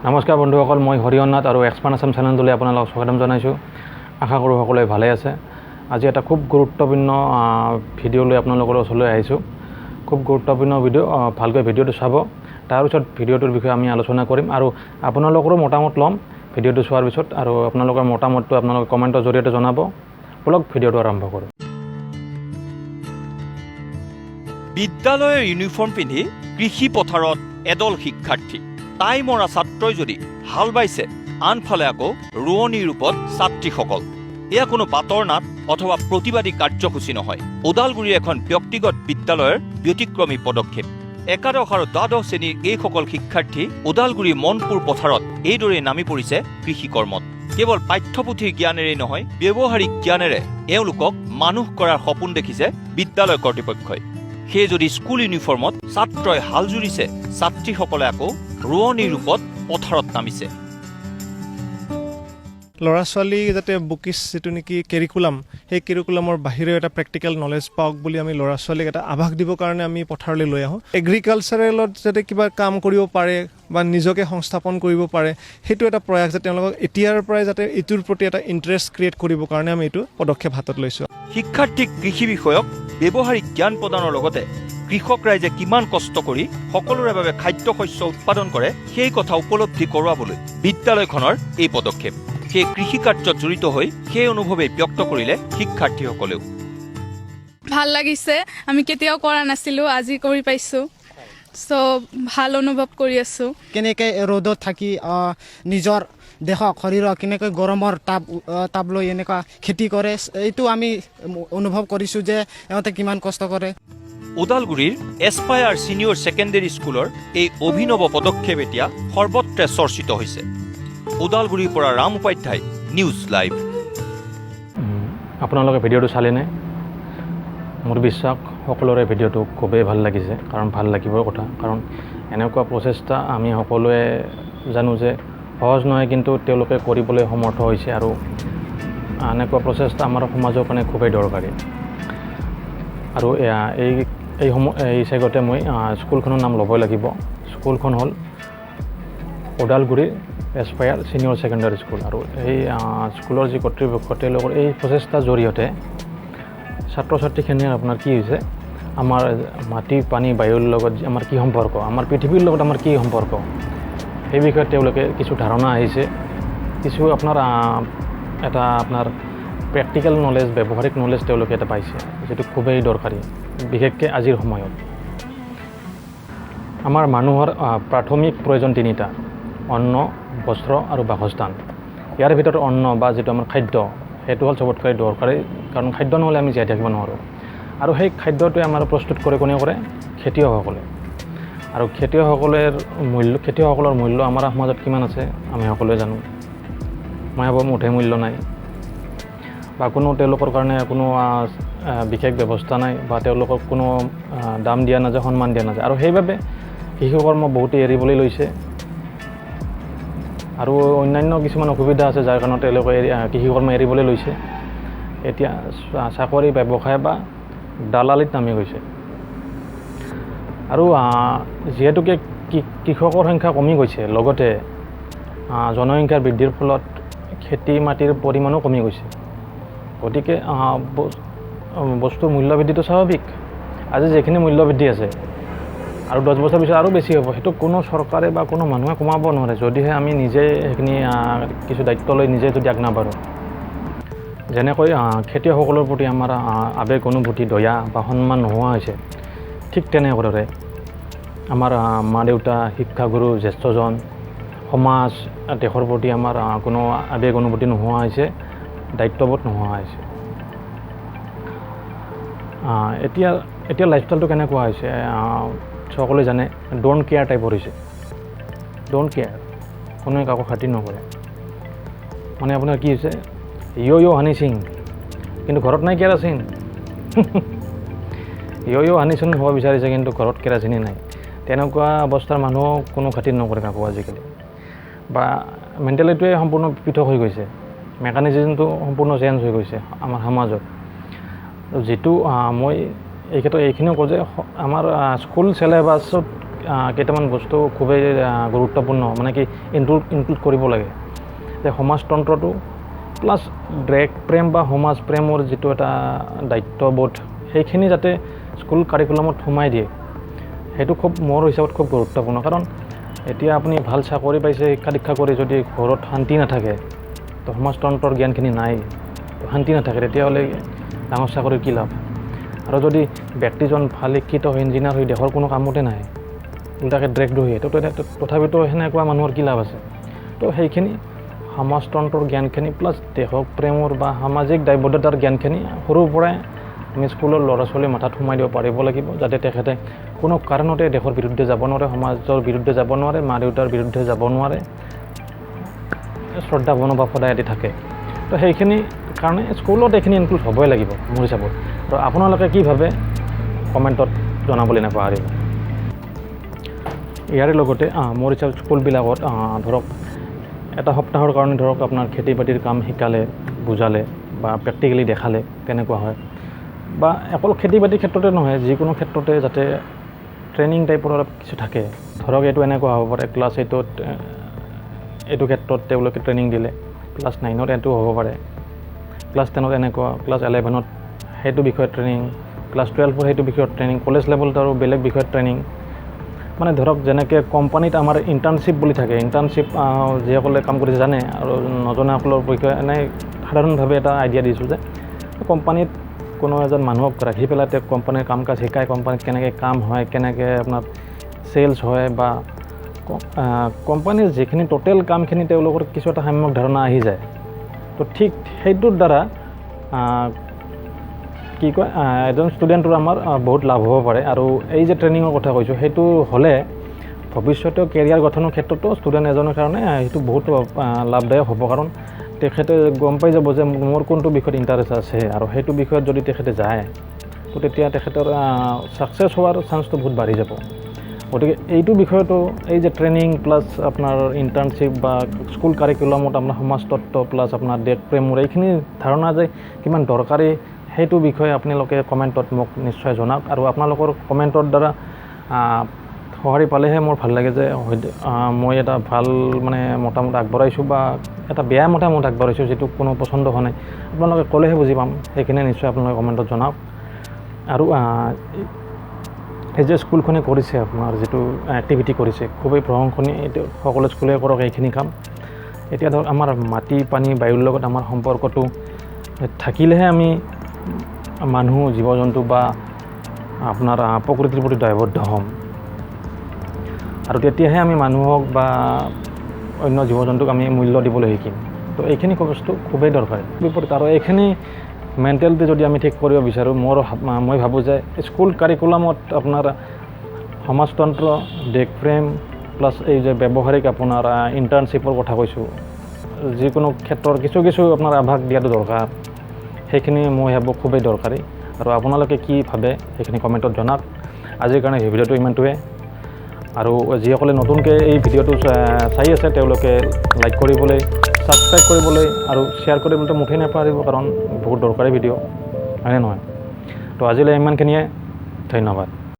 নমস্কাৰ বন্ধুসকল, মই হৰিহৰনাথ আৰু এক্সপান আসাম চেনেলটোলৈ আপোনালোকক স্বাগতম জনাইছোঁ। আশা কৰোঁ সকলোৱে ভালে আছে। আজি এটা খুব গুৰুত্বপূৰ্ণ ভিডিঅ' লৈ আপোনালোকৰ ওচৰলৈ আহিছোঁ। খুব গুৰুত্বপূৰ্ণ ভিডিঅ', ভালকৈ ভিডিঅ'টো চাব। তাৰপিছত ভিডিঅ'টোৰ বিষয়ে আমি আলোচনা কৰিম আৰু আপোনালোকৰো মতামত ল'ম ভিডিঅ'টো চোৱাৰ পিছত, আৰু আপোনালোকৰ মতামতটো আপোনালোকে কমেণ্টৰ জৰিয়তে জনাব। বলক ভিডিঅ'টো আৰম্ভ কৰোঁ। বিদ্যালয়ৰ ইউনিফৰ্ম পিন্ধি কৃষি পথাৰত এদল শিক্ষাৰ্থী। তাই মৰা ছাত্ৰই যদি হাল বাইছে, আনফালে আকৌ ৰোৱনীৰ ৰূপত ছাত্ৰীসকল। এয়া কোনো বাটৰ নাট অথবা প্ৰতিবাদী কাৰ্যসূচী নহয়। ওদালগুৰিৰ এখন ব্যক্তিগত বিদ্যালয়ৰ ব্যতিক্ৰমী পদক্ষেপ। একাদশ আৰু দ্বাদশ শ্ৰেণীৰ এইসকল শিক্ষাৰ্থী ওদালগুৰিৰ মনপুৰ পথাৰত এইদৰে নামি পৰিছে কৃষি কৰ্মত। কেৱল পাঠ্যপুথিৰ জ্ঞানেৰেই নহয়, ব্যৱহাৰিক জ্ঞানেৰে এওঁলোকক মানুহ কৰাৰ সপোন দেখিছে বিদ্যালয় কৰ্তৃপক্ষই। সেয়ে যদি স্কুল ইউনিফৰ্মত ছাত্ৰই হাল জুৰিছে, ছাত্ৰীসকলে আকৌ ৰোৱনীৰ ৰূপত পথাৰত নামিছে। ল'ৰা ছোৱালী যাতে বুকিছ যিটো নেকি কেৰিকুলাম, সেই কেৰিকুলামৰ বাহিৰেও এটা প্ৰেক্টিকেল নলেজ পাওক বুলি আমি ল'ৰা ছোৱালীক এটা আভাস দিবৰ কাৰণে আমি পথাৰলৈ লৈ আহোঁ। এগ্ৰিকালচাৰেলত যাতে কিবা কাম কৰিব পাৰে বা নিজকে সংস্থাপন কৰিব পাৰে, সেইটো এটা প্ৰয়াস যে তেওঁলোকক এতিয়াৰ পৰাই যাতে এইটোৰ প্ৰতি এটা ইণ্টাৰেষ্ট ক্ৰিয়েট কৰিবৰ কাৰণে আমি এইটো পদক্ষেপ হাতত লৈছোঁ। শিক্ষাৰ্থীক কৃষি বিষয়ক ব্যৱহাৰিক জ্ঞান প্ৰদানৰ লগতে কৃষক ৰাইজে কিমান কষ্ট কৰি সকলোৰে বাবে খাদ্য শস্য উৎপাদন কৰে সেই কথা উপলব্ধি কৰোৱাবলৈ বিদ্যালয়খনৰ এই পদক্ষেপ। সেই কৃষি কাৰ্যত জড়িত হৈ সেই অনুভৱে ব্যক্ত কৰিলে শিক্ষাৰ্থীসকলেও। ভাল লাগিছে, আমি কেতিয়াও কৰা নাছিলোঁ, আজি কৰি পাইছোঁ। ভাল অনুভৱ কৰি আছোঁ। কেনেকৈ ৰ'দত থাকি নিজৰ দেহক শৰীৰক কেনেকৈ গৰমৰ তাপ লৈ এনেকুৱা খেতি কৰে, এইটো আমি অনুভৱ কৰিছোঁ যে ইহঁতে কিমান কষ্ট কৰে। ওদালগুৰিৰ এছপায়াৰ ছিনিয়ৰ ছেকেণ্ডেৰী স্কুলৰ এই অভিনৱ পদক্ষেপ এতিয়া সৰ্বত্ৰে চৰ্চিত হৈছে। ওদালগুৰিৰ পৰা ৰাম উপাধ্যায়, নিউজ লাইভ। আপোনালোকে ভিডিঅ'টো চালেনে? মোৰ বিশ্বাস সকলোৰে ভিডিঅ'টো খুবেই ভাল লাগিছে, কাৰণ ভাল লাগিবৰ কথা। কাৰণ এনেকুৱা প্ৰচেষ্টা আমি সকলোৱে জানো যে সহজ নহয়, কিন্তু তেওঁলোকে কৰিবলৈ সমৰ্থ হৈছে, আৰু এনেকুৱা প্ৰচেষ্টা আমাৰ সমাজৰ কাৰণে খুবেই দৰকাৰী। আৰু এই চেগতে মই স্কুলখনৰ নাম ল'বই লাগিব। স্কুলখন হ'ল Udalguri aspire senior secondary school. আৰু এই স্কুলৰ যি কৰ্তৃপক্ষ, তেওঁলোকৰ এই প্ৰচেষ্টাৰ জৰিয়তে ছাত্ৰ ছাত্ৰীখিনিৰ আপোনাৰ কি হৈছে, আমাৰ মাটি পানী বায়ুৰ লগত আমাৰ কি সম্পৰ্ক, আমাৰ পৃথিৱীৰ লগত আমাৰ কি সম্পৰ্ক, সেই বিষয়ে তেওঁলোকে কিছু ধাৰণা আহিছে। কিছু আপোনাৰ প্ৰেক্টিকেল নলেজ, ব্যৱহাৰিক নলেজ তেওঁলোকে এটা পাইছে, যিটো খুবেই দৰকাৰী, বিশেষকৈ আজিৰ সময়ত। আমাৰ মানুহৰ প্ৰাথমিক প্ৰয়োজন তিনিটা: অন্ন, বস্ত্ৰ আৰু বাসস্থান। ইয়াৰ ভিতৰত অন্ন বা যিটো আমাৰ খাদ্য, সেইটো হ'ল চবতকৈ দৰকাৰী, কাৰণ খাদ্য নহ'লে আমি জীয়াই থাকিব নোৱাৰোঁ। আৰু সেই খাদ্যটোৱে আমাৰ প্ৰস্তুত কৰে কোনে কৰে? খেতিয়কসকলে। আৰু খেতিয়কসকলৰ মূল্য আমাৰ সমাজত কিমান আছে আমি সকলোৱে জানো। মই ভাবোঁ মুঠে মূল্য নাই, বা তেওঁলোকৰ কাৰণে কোনো বিশেষ ব্যৱস্থা নাই, বা তেওঁলোকক কোনো দাম দিয়া নাযায়, সন্মান দিয়া নাযায়। আৰু সেইবাবে কৃষিকৰ্ম বহুতে এৰিবলৈ লৈছে, আৰু অন্যান্য কিছুমান অসুবিধা আছে যাৰ কাৰণে তেওঁলোকে কৃষিকৰ্ম এৰিবলৈ লৈছে। এতিয়া চাকৰি, ব্যৱসায় বা দালালিত নামি গৈছে। আৰু যিহেতুকে কৃষকৰ সংখ্যা কমি গৈছে, লগতে জনসংখ্যা বৃদ্ধিৰ ফলত খেতি মাটিৰ পৰিমাণো কমি গৈছে। গতিকে বস্তুৰ মূল্য বৃদ্ধিটো স্বাভাৱিক। আজি যিখিনি মূল্য বৃদ্ধি আছে, আৰু 10 বছৰ পিছত আৰু বেছি হ'ব। সেইটো কোনো চৰকাৰে বা কোনো মানুহে কমাব নোৱাৰে, যদিহে আমি নিজে সেইখিনি কিছু দায়িত্ব লৈ নিজে যদি আগ নাবাঢ়োঁ। যেনেকৈ খেতিয়কসকলৰ প্ৰতি আমাৰ আৱেগ, অনুভূতি, দয়া বা সন্মান নোহোৱা হৈছে, ঠিক তেনেদৰে আমাৰ মা দেউতা, শিক্ষাগুৰু, জ্যেষ্ঠজন, সমাজ, দেশৰ প্ৰতি আমাৰ কোনো আৱেগ অনুভূতি নোহোৱা হৈছে, দায়িত্ববোধ নোহোৱা হৈছে। এতিয়া লাইফষ্টাইলটো কেনেকুৱা হৈছে সকলোৱে জানে। ডোণ্ট কেয়াৰ টাইপৰ হৈছে। ডোণ্ট কেয়াৰ, কোনোৱে কাকো খাতিৰ নকৰে। মানে আপোনাৰ কি হৈছে, হানি সিং, কিন্তু ঘৰত নাই কেৰাচিন। হানি সিং হ'ব বিচাৰিছে, কিন্তু ঘৰত কেৰাচিনে নাই। তেনেকুৱা অৱস্থাৰ মানুহ কোনো খাতিৰ নকৰে কাকো আজিকালি। বা মেণ্টেলিটিটোৱে সম্পূৰ্ণ পৃথক হৈ গৈছে, মেকানিজিমটো সম্পূৰ্ণ চেঞ্জ হৈ গৈছে আমাৰ সমাজত। যিটো মই এই ক্ষেত্ৰত এইখিনিও কওঁ যে আমাৰ স্কুল চিলেবাছত কেইটামান বস্তু খুবেই গুৰুত্বপূৰ্ণ মানে কি ইনক্লুড কৰিব লাগে যে সমাজতন্ত্ৰটো প্লাছ দেশ প্ৰেম বা সমাজ প্ৰেমৰ যিটো এটা দায়িত্ববোধ সেইখিনি যাতে স্কুল কাৰিকুলামত সোমাই দিয়ে সেইটো খুব মোৰ হিচাপত খুব গুৰুত্বপূৰ্ণ কাৰণ এতিয়া আপুনি ভাল চাকৰি পাইছে শিক্ষা দীক্ষা কৰি যদি ঘৰত শান্তি নাথাকে তো সমাজতন্ত্ৰৰ জ্ঞানখিনি নাই শান্তি নাথাকে তেতিয়াহ'লে ডাঙৰ চাকৰিৰ কি লাভ আৰু যদি ব্যক্তিজন ভাল শিক্ষিত হৈ ইঞ্জিনিয়াৰ হৈ দেশৰ কোনো কামতে নাহে উল্টাকৈ দেশদ্ৰোহী তো তথাপিতো সেনেকুৱা মানুহৰ কি লাভ আছে তো সেইখিনি সমাজতন্ত্ৰৰ জ্ঞানখিনি প্লাছ দেশক প্ৰেমৰ বা সামাজিক দায়বদ্ধতাৰ জ্ঞানখিনি সৰুৰ পৰাই আমি স্কুলৰ ল'ৰা ছোৱালীৰ মাথাত সোমাই দিব পাৰিব লাগিব যাতে তেখেতে কোনো কাৰণতে দেশৰ বিৰুদ্ধে যাব নোৱাৰে সমাজৰ বিৰুদ্ধে যাব নোৱাৰে মা দেউতাৰ বিৰুদ্ধে যাব নোৱাৰে শ্ৰদ্ধা মনোভাৱ সদায় এটি থাকে তো সেইখিনি কাৰণে স্কুলত এইখিনি ইনক্লুড হ'বই লাগিব মোৰ হিচাপত আৰু আপোনালোকে কি ভাবে কমেণ্টত জনাবলৈ নাপাহৰিব ইয়াৰ লগতে মোৰ হিচাপত স্কুলবিলাকত ধৰক এটা সপ্তাহৰ কাৰণে ধৰক আপোনাৰ খেতি বাতিৰ কাম শিকালে বুজালে বা প্ৰেক্টিকেলি দেখালে কেনেকুৱা হয় বা অকল খেতি বাতিৰ ক্ষেত্ৰতে নহয় যিকোনো ক্ষেত্ৰতে যাতে ট্ৰেইনিং টাইপৰ অলপ কিছু থাকে ধৰক এইটো এনেকুৱা হ'ব পাৰে ক্লাছ 8ত এইটো ক্ষেত্ৰত তেওঁলোকে ট্ৰেইনিং দিলে ক্লাছ 9ত এইটো হ'ব পাৰে ক্লাছ 10ত এনেকুৱা ক্লাছ 11ত সেইটো বিষয়ত ট্ৰেইনিং ক্লাছ 12ত সেইটো বিষয়ত ট্ৰেইনিং কলেজ লেভেলত আৰু বেলেগ বিষয়ত ট্ৰেইনিং মানে ধৰক যেনেকৈ কোম্পানীত আমাৰ ইণ্টাৰ্ণশ্বিপ বুলি থাকে ইণ্টাৰ্ণশ্বিপ যিসকলে কাম কৰিছে জানে আৰু নজনাসকলৰ বিষয়ে এনেই সাধাৰণভাৱে এটা আইডিয়া দিছোঁ যে কোম্পানীত কোনো এজন মানুহক ৰাখি পেলাই তেওঁ কোম্পানীৰ কাম কাজ শিকায় কোম্পানীত কেনেকৈ কাম হয় কেনেকৈ আপোনাৰ চেলছ হয় বা কোম্পানীৰ যিখিনি টোটেল কামখিনি তেওঁলোকৰ কিছু এটা সম্যক ধাৰণা আহি যায় তো ঠিক সেইটোৰ দ্বাৰা কি কয় এজন ষ্টুডেণ্টৰ আমাৰ বহুত লাভ হ'ব পাৰে আৰু এই যে ট্ৰেইনিঙৰ কথা কৈছোঁ সেইটো হ'লে ভৱিষ্যতে কেৰিয়াৰ গঠনৰ ক্ষেত্ৰতো ষ্টুডেণ্ট এজনৰ কাৰণে সেইটো বহুত লাভদায়ক হ'ব কাৰণ তেখেতে গম পাই যাব যে মোৰ কোনটো বিষয়ত ইণ্টাৰেষ্ট আছে আৰু সেইটো বিষয়ত যদি তেখেতে যায় তো তেতিয়া তেখেতৰ ছাকচেছ হোৱাৰ চান্সটো বহুত বাঢ়ি যাব গতিকে এইটো বিষয়তো এই যে ট্ৰেইনিং প্লাছ আপোনাৰ ইণ্টাৰ্ণশ্বিপ বা স্কুল কাৰিকুলামত আপোনাৰ সমাজতত্ত্ব প্লাছ আপোনাৰ দেশ প্ৰেমৰ এইখিনি ধাৰণা যে কিমান দৰকাৰী সেইটো বিষয়ে আপোনালোকে কমেণ্টত মোক নিশ্চয় জনাওক আৰু আপোনালোকৰ কমেণ্টৰ দ্বাৰা সঁহাৰি পালেহে মোৰ ভাল লাগে যে মই এটা ভাল মানে মতামত আগবঢ়াইছোঁ বা এটা বেয়া মতামত আগবঢ়াইছোঁ যিটো কোনো পচন্দ হোৱা নাই আপোনালোকে ক'লেহে বুজি পাম সেইখিনি নিশ্চয় আপোনালোকে কমেণ্টত জনাওক আৰু এই যে স্কুলখনে কৰিছে আপোনাৰ যিটো এক্টিভিটি কৰিছে খুবেই প্ৰশংসনীয় এইটো সকলো স্কুলে কৰক এইখিনি কাম এতিয়া ধৰক আমাৰ মাটি পানী বায়ুৰ লগত আমাৰ সম্পৰ্কটো থাকিলেহে আমি মানুহ জীৱ জন্তু বা আপোনাৰ প্ৰকৃতিৰ প্ৰতি দায়বদ্ধ হ'ম আৰু তেতিয়াহে আমি মানুহক বা অন্য জীৱ জন্তুক আমি মূল্য দিবলৈ শিকিম তো এইখিনি বস্তু খুবেই দৰকাৰী বিপৰীত আৰু এইখিনি মেণ্টেলিটি যদি আমি ঠিক কৰিব বিচাৰোঁ মই ভাবোঁ যে স্কুল কাৰিকুলামত আপোনাৰ সমাজতন্ত্ৰ দেশ প্ৰেম প্লাছ এই যে ব্যৱহাৰিক আপোনাৰ ইণ্টাৰ্ণশ্বিপৰ কথা কৈছোঁ যিকোনো ক্ষেত্ৰৰ কিছু আপোনাৰ আভাস দিয়াটো দৰকাৰ সেইখিনি মই ভাবোঁ খুবেই দৰকাৰী আৰু আপোনালোকে কি ভাবে সেইখিনি কমেণ্টত জনাওক আজিৰ কাৰণে এই ভিডিঅ'টো ইমানটোৱে আৰু যিসকলে নতুনকৈ এই ভিডিঅ'টো চাই আছে তেওঁলোকে লাইক কৰিবলৈ ছাবস্ক্ৰাইব কৰিবলৈ আৰু শ্বেয়াৰ কৰিবলৈ মুঠেই নাপাহৰিব কাৰণ বহুত দৰকাৰী ভিডিঅ' হয়নে নহয় তো আজিলৈ ইমানখিনিয়ে ধন্যবাদ